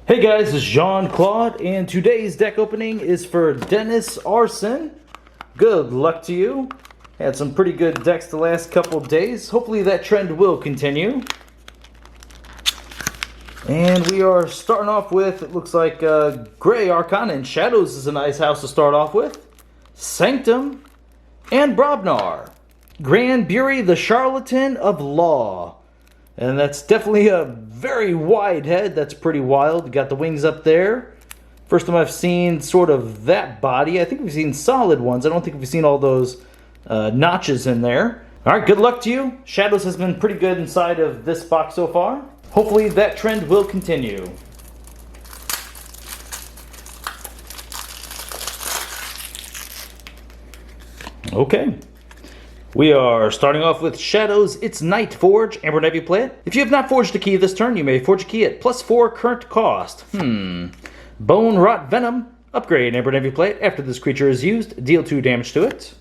Hey guys, it's Claude, and today's deck opening is for Dennis Aarsen. Good luck to you. Had some pretty good decks the last couple days. Hopefully that trend will continue. And we are starting off with, it looks like Gray Arcana and Shadows is a nice house to start off with. Sanctum and Brobnar. Granbury, the Charlatan of Law. And that's definitely a very wide head. That's pretty wild. You got the wings up there. First time I've seen sort of that body. I think we've seen solid ones. I don't think we've seen all those notches in there. All right, good luck to you. Shadows has been pretty good inside of this box so far. Hopefully that trend will continue. Okay. We are starting off with Shadows. It's Night Forge. Amber, have you play it? If you have not forged a key this turn, you may forge a key at +4 current cost. Bone Rot Venom. Upgrade. Amber, have you play it? After this creature is used, deal 2 damage to it.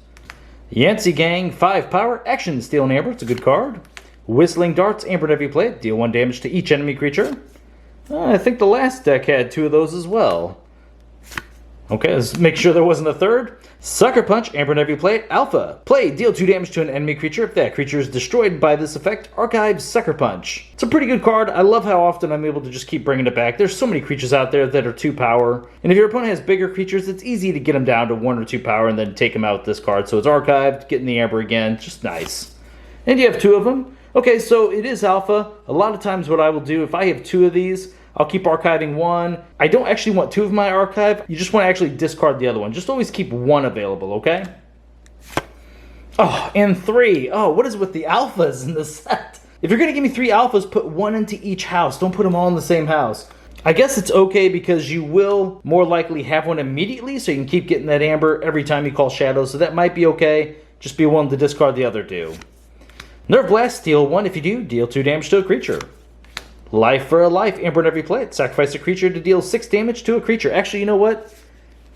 Yancey Gang. 5 power. Action. Steel and Amber. It's a good card. Whistling Darts. Amber, have you play it? Deal 1 damage to each enemy creature. I think the last deck had 2 of those as well. Okay, let's make sure there wasn't a third. Sucker Punch, Amber, have you play it? Alpha. Play, deal 2 damage to an enemy creature. If that creature is destroyed by this effect, archive Sucker Punch. It's a pretty good card. I love how often I'm able to just keep bringing it back. There's so many creatures out there that are 2 power. And if your opponent has bigger creatures, it's easy to get them down to 1 or 2 power and then take them out with this card. So it's archived, getting the Amber again. Just nice. And you have 2 of them. Okay, so it is Alpha. A lot of times what I will do, if I have 2 of these, I'll keep archiving 1. I don't actually want 2 of my archive. You just want to actually discard the other one. Just always keep 1 available, okay? Oh, and 3. Oh, what is with the alphas in this set? If you're going to give me 3 alphas, put 1 into each house. Don't put them all in the same house. I guess it's okay because you will more likely have one immediately, so you can keep getting that Amber every time you call Shadows. So that might be okay. Just be willing to discard the other 2. Nerve Blast, steal 1. If you do, deal 2 damage to a creature. Life for a life. Amber, whenever you play it, sacrifice a creature to deal 6 damage to a creature. Actually, you know what?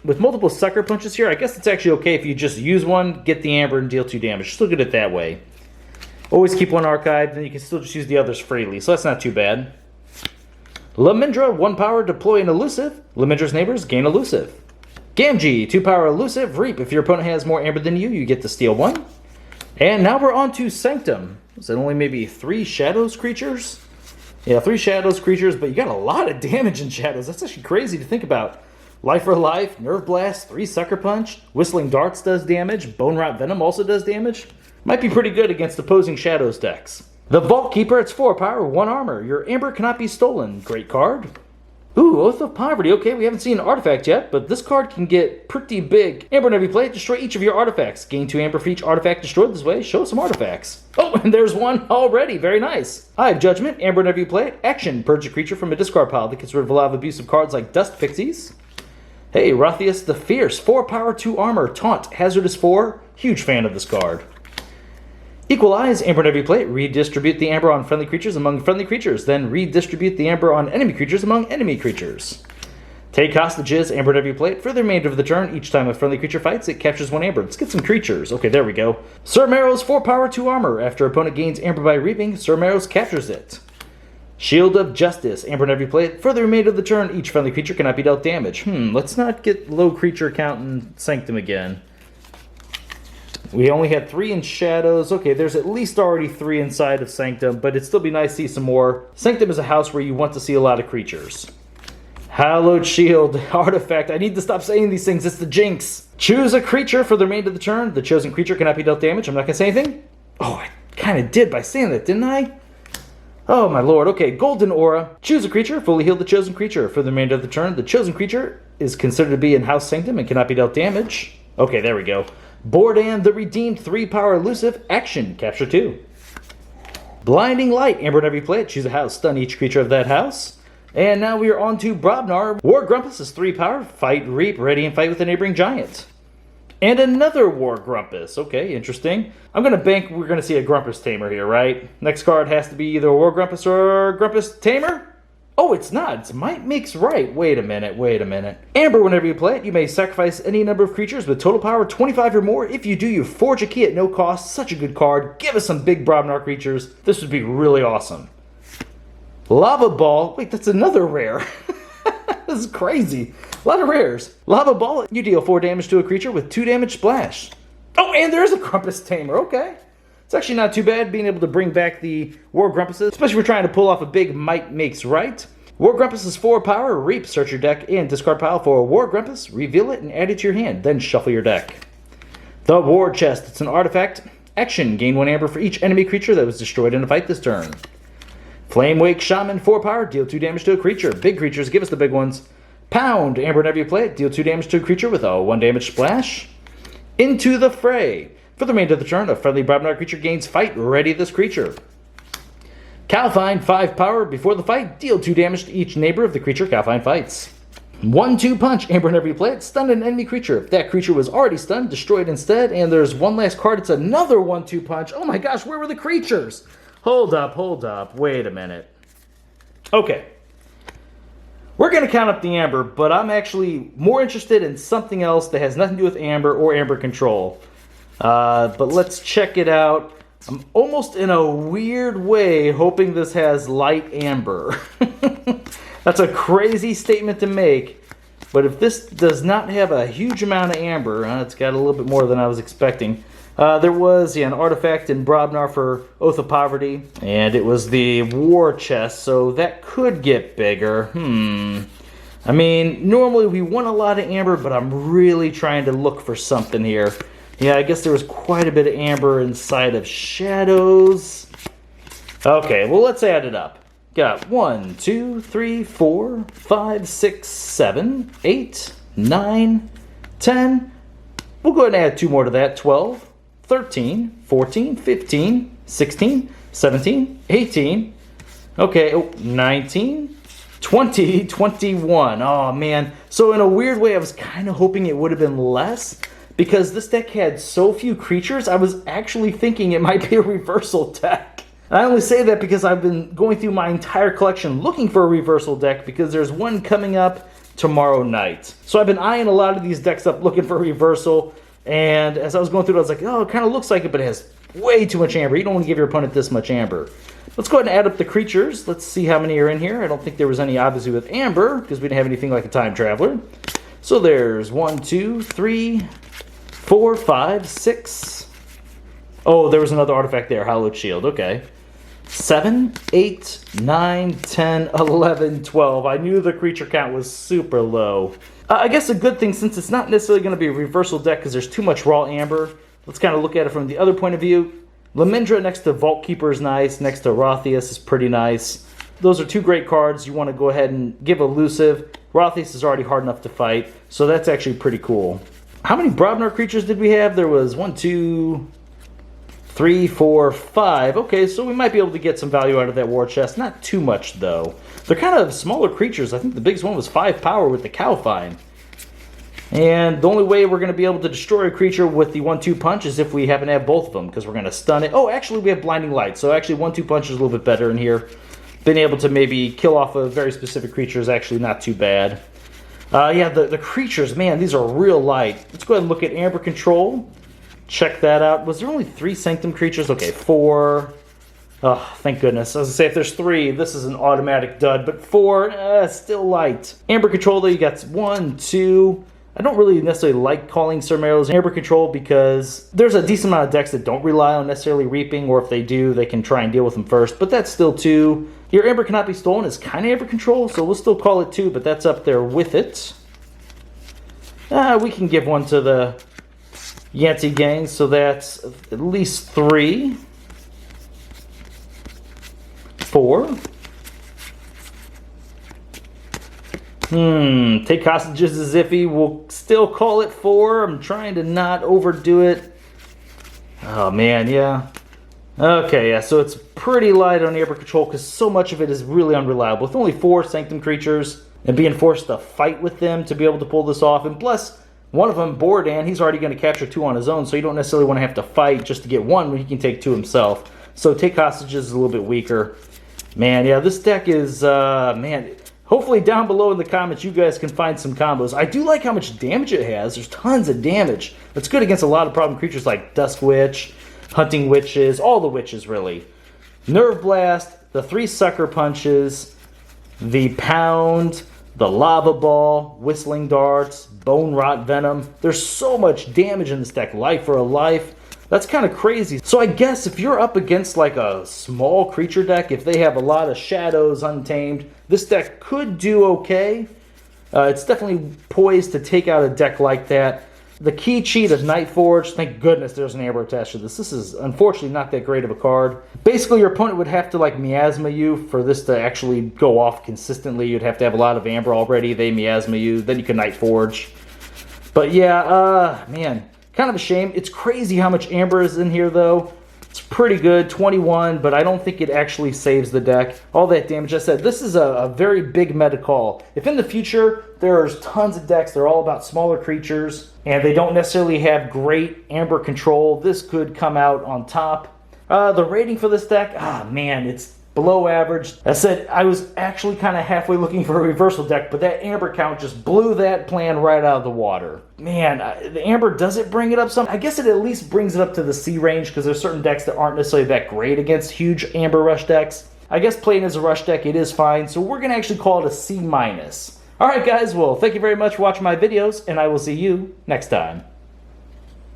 With multiple Sucker Punches here, I guess it's actually okay if you just use 1, get the Amber, and deal 2 damage. Just look at it that way. Always keep 1 archived, and you can still just use the others freely, so that's not too bad. Lamindra, 1 power, deploy an elusive. Lamindra's neighbors, gain elusive. Gamgee, 2 power elusive, reap. If your opponent has more Amber than you, you get to steal 1. And now we're on to Sanctum. Was that only maybe 3 Shadows creatures? Yeah, 3 Shadows creatures, but you got a lot of damage in Shadows. That's actually crazy to think about. Life for life, Nerve Blast, 3 Sucker Punch, Whistling Darts does damage, Bone Rot Venom also does damage. Might be pretty good against opposing Shadows decks. The Vault Keeper, it's 4 power, 1 armor. Your Amber cannot be stolen. Great card. Ooh, Oath of Poverty. Okay, we haven't seen an artifact yet, but this card can get pretty big. Amber, whenever you play it, destroy each of your artifacts. Gain 2 Amber for each artifact destroyed this way. Show some artifacts. Oh, and there's 1 already. Very nice. Eye of Judgment. Amber, whenever you play it, action. Purge a creature from a discard pile that gets rid of a lot of abusive cards like Dust Pixies. Hey, Rothius the Fierce. 4 power, 2 armor. Taunt. Hazardous 4. Huge fan of this card. Equalize, Amber, whenever you play it, redistribute the Amber on friendly creatures among friendly creatures, then redistribute the Amber on enemy creatures among enemy creatures. Take hostages, Amber, whenever you play it, for the remainder of the turn, each time a friendly creature fights, it captures 1 Amber. Let's get some creatures. Okay, there we go. Sir Marrow's 4 power, 2 armor. After opponent gains Amber by reaping, Sir Marrow's captures it. Shield of Justice, Amber, whenever you play it, for the remainder of the turn, each friendly creature cannot be dealt damage. Let's not get low creature count in Sanctum again. We only had 3 in Shadows. Okay, there's at least already 3 inside of Sanctum, but it'd still be nice to see some more. Sanctum is a house where you want to see a lot of creatures. Hallowed Shield, Artifact. I need to stop saying these things. It's the jinx. Choose a creature for the remainder of the turn. The chosen creature cannot be dealt damage. I'm not going to say anything. Oh, I kind of did by saying that, didn't I? Oh, my lord. Okay, Golden Aura. Choose a creature. Fully heal the chosen creature. For the remainder of the turn, the chosen creature is considered to be in House Sanctum and cannot be dealt damage. Okay, there we go. Bordan the Redeemed, 3 power elusive, action, capture 2. Blinding Light, Amber, whenever you play it, choose a house, stun each creature of that house. And now we are on to Brobnar. War Grumpus is 3 power, fight, reap, ready and fight with a neighboring giant. And another War Grumpus, okay, interesting. I'm going to bank we're going to see a Grumpus Tamer here, right? Next card has to be either a War Grumpus or Grumpus Tamer? Oh, it's not. It's might makes right. Wait a minute. Amber, whenever you play it, you may sacrifice any number of creatures with total power 25 or more. If you do, you forge a key at no cost. Such a good card. Give us some big Brobnar creatures. This would be really awesome. Lava Ball. Wait, that's another rare. This is crazy. A lot of rares. Lava Ball, you deal 4 damage to a creature with 2 damage splash. Oh, and there's a Grumpus Tamer, okay. It's actually not too bad being able to bring back the War Grumpuses, especially if we're trying to pull off a big Might Makes Right. War Grumpus is 4 power, reap, search your deck, and discard pile for a War Grumpus, reveal it, and add it to your hand, then shuffle your deck. The War Chest, it's an artifact. Action, gain 1 amber for each enemy creature that was destroyed in a fight this turn. Flame Wake Shaman, 4 power, deal 2 damage to a creature. Big creatures, give us the big ones. Pound, amber whenever you play it, deal 2 damage to a creature with a 1 damage splash. Into the Fray. For the remainder of the turn, a friendly Brobnar creature gains fight, ready this creature. Calfine, 5 power, before the fight, deal 2 damage to each neighbor of the creature Calfine fights. 1-2 punch, amber whenever you play it, stun an enemy creature. If that creature was already stunned, destroy it instead. And there's one last card, it's another 1-2 punch. Oh my gosh, where were the creatures? Hold up, wait a minute. Okay. We're going to count up the amber, but I'm actually more interested in something else that has nothing to do with amber or amber control. But let's check it out. I'm almost in a weird way hoping this has light amber. That's a crazy statement to make, but if this does not have a huge amount of amber, it's got a little bit more than I was expecting. There was an artifact in Brobnar for Oath of Poverty, and it was the War Chest, so that could get bigger. I mean, normally we want a lot of amber, but I'm really trying to look for something here. Yeah, I guess there was quite a bit of amber inside of Shadows. Okay, well, let's add it up. Got 1, 2, 3, 4, 5, 6, 7, 8, 9, 10. We'll go ahead and add 2 more to that. 12, 13, 14, 15, 16, 17, 18. Okay, 19, 20, 21. Oh, man. So in a weird way, I was kind of hoping it would have been less. Because this deck had so few creatures, I was actually thinking it might be a reversal deck. I only say that because I've been going through my entire collection looking for a reversal deck because there's one coming up tomorrow night. So I've been eyeing a lot of these decks up looking for a reversal, and as I was going through it, I was like, oh, it kind of looks like it, but it has way too much amber. You don't want to give your opponent this much amber. Let's go ahead and add up the creatures. Let's see how many are in here. I don't think there was any, obviously, with amber because we didn't have anything like a Time Traveler. So there's 1, 2, 3, 4, 5, 6. Oh, there was another artifact there, Hallowed Shield. Okay. 7, 8, 9, 10, 11, 12. I knew the creature count was super low. I guess a good thing, since it's not necessarily going to be a reversal deck because there's too much raw amber, let's kind of look at it from the other point of view. Lamindra next to Vault Keeper is nice. Next to Rothius is pretty nice. Those are 2 great cards. You want to go ahead and give elusive. Rothius is already hard enough to fight, so that's actually pretty cool. How many Brobnar creatures did we have? There was 1, 2, 3, 4, 5. Okay, so we might be able to get some value out of that War Chest. Not too much, though. They're kind of smaller creatures. I think the biggest one was 5 power with the Calfine. And the only way we're going to be able to destroy a creature with the 1-2 punch is if we happen to have both of them, because we're going to stun it. Oh, actually, we have Blinding Light. So actually, 1-2 punch is a little bit better in here. Being able to maybe kill off a very specific creature is actually not too bad. Yeah, the creatures, man, these are real light. Let's go ahead and look at Amber Control. Check that out. Was there only 3 Sanctum creatures? Okay, 4. Oh, thank goodness. I was going to say, if there's 3, this is an automatic dud. But 4, still light. Amber Control, though, you got 1, 2. I don't really necessarily like calling Surmeros Amber Control because there's a decent amount of decks that don't rely on necessarily reaping, or if they do, they can try and deal with them first. But that's still 2. Your Amber Cannot Be Stolen is kind of Amber Control, so we'll still call it 2, but that's up there with it. We can give 1 to the Yanti gang, so that's at least 3. 4. Take Hostages is iffy. We'll still call it 4. I'm trying to not overdo it. Oh, man, yeah. Okay, yeah, so it's pretty light on Amber Control because so much of it is really unreliable. With only 4 Sanctum creatures and being forced to fight with them to be able to pull this off. And plus, one of them, Bordan, he's already going to capture 2 on his own, so you don't necessarily want to have to fight just to get 1 when he can take 2 himself. So Take Hostages is a little bit weaker. Man, yeah, this deck is, man... Hopefully down below in the comments you guys can find some combos. I do like how much damage it has. There's tons of damage. That's good against a lot of problem creatures like Dusk Witch, Hunting Witches, all the witches really. Nerve Blast, the 3 Sucker Punches, the Pound, the Lava Ball, Whistling Darts, Bone Rot Venom. There's so much damage in this deck. Life for a Life. That's kind of crazy. So I guess if you're up against like a small creature deck, if they have a lot of Shadows Untamed, this deck could do okay. It's definitely poised to take out a deck like that. The key cheat of Nightforge, thank goodness there's an Amber attached to this. This is unfortunately not that great of a card. Basically, your opponent would have to like Miasma you for this to actually go off consistently. You'd have to have a lot of Amber already. They Miasma you, then you can Nightforge. But yeah, man, kind of a shame. It's crazy how much Amber is in here though. It's pretty good, 21, but I don't think it actually saves the deck. All that damage I said, this is a very big meta call. If in the future there's tons of decks, they're all about smaller creatures, and they don't necessarily have great Amber control, this could come out on top. The rating for this deck, man, it's below average. I said I was actually kind of halfway looking for a reversal deck, but that Amber count just blew that plan right out of the water. Man, the Amber, does it bring it up some? I guess it at least brings it up to the C range, because there's certain decks that aren't necessarily that great against huge Amber Rush decks. I guess playing as a Rush deck, it is fine, so we're going to actually call it a C-. Alright guys, well, thank you very much for watching my videos, and I will see you next time.